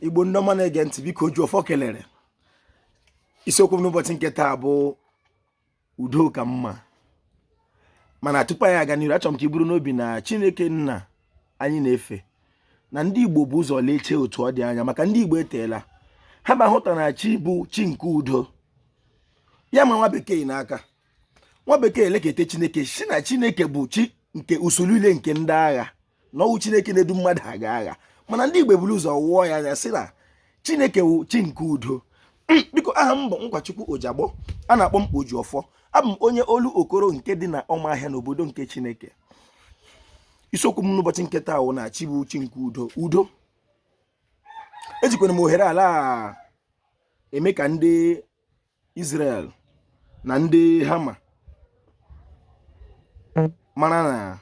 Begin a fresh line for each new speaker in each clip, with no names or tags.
Igbo ndị ọma na-ege ntị, biko ju ọfọ kelere. Isiokwu m n'ụbọchị nke taa bụ udo ka mma. Mana tupu anyị aga n'ihu, achọrọ m ka i buru n'obi na Chineke nna anyị na-efe na ndị Igbo bụ ụzọ leche otu ọ dị anya, maka ndị Igbo eteela ha ma hụta na chi bụ chi nke udo. Ya ma nwa bekee n'aka, nwa bekee elekete Chineke si na Chineke bụ chi nke usoro ile nke ndị agha, na ọwụ Chineke na-edu mmadụ aga agha. Mana ndị Igbo buru ụzọ wụọ ya anya sị na Chineke wụ chi nke udo. Biko aha m bụ Nkwachukwu Ojagbo, a na-akpọ m Ojiọfọ. Abụ m onye olu okoro nke dị na Ọmahịa n'obodo nke Chineke. Isiokwu m n'ụbọchị nke taa wụ na chi bụ chi nke udo. Udo ejikwana m ohere ala eme ka ndị Israel na ndị Hama mara na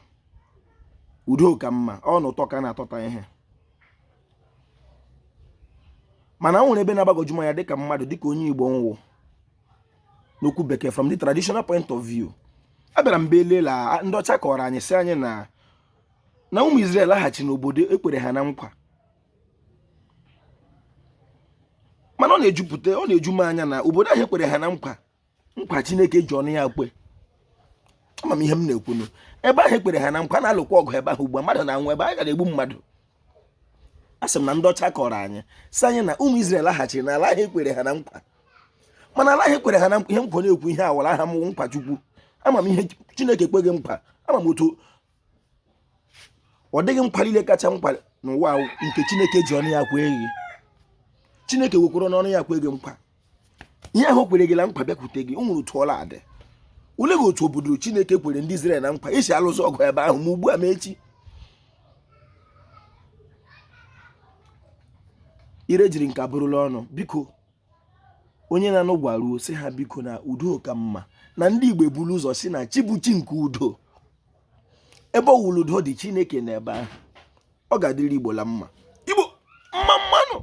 udo ka mma, ọ na ụtọ ka na-atọta ihe. Mana o nwere ebe na-agbagoju m anya dịka mmadụ, dịka onye Igbo nwụ n'okwu bekee, from the traditional point of view. Abịara m belela ndị ọcha kọrọ anyị sị anyị na ụmụ Israel laghachi n'obodo ekpere ha na nkwa. Mana ọ na-eju m anya na obodo ahụ ekpere ha na nkwa Chineke ji ọnụ ya kwe. Ama m ihe m na-ekwunu, ebe ahụ ekpere ha na nkwa na-alụkwa ọgụ ebe ahụ ugbu a, mmadụ na-anwụ ebe, anyị ga-egbu mmadụ. Asị m na ndị ọcha kọrọ anyị sị anyị na ụmụ Israel laghachiri na ala ahụ ekwere ha na nkwa. Mana ala ahụ ekwere ha na nkwa, ihe nkwa na-ekwu ihe awara aha m nkwa Chukwu. Ama m ihe Chineke ekweghị nkwa, ama m otu ọ dịghị nkwa niile kacha nkwa n'ụwa nke Chineke ji ọnụ ya kwe gị. Chineke wekwara n'ọnụ ya kwe gị nkwa. Ihe ahụ kwere gị na nkwa bịakwute gị, o nwere otu ọla adị. Ule gị otu obodo Chineke kwere ndị Israel na nkwa, isi alụsị ọgụ ebe ahụ ma ugbu a ma echi. Ire jiri nke abụrụla ọnụ. Biko onye na-anụ gwaruo sị ha biko na udo ka mma, na ndị Igbo ebulu ụzọ si na chi bụ chi nke udo. Ebe ọwụlụ udo dị Chineke n'ebe ahụ, ọ ga-adịrị Igbo la mma. Igbo mma mmanụ.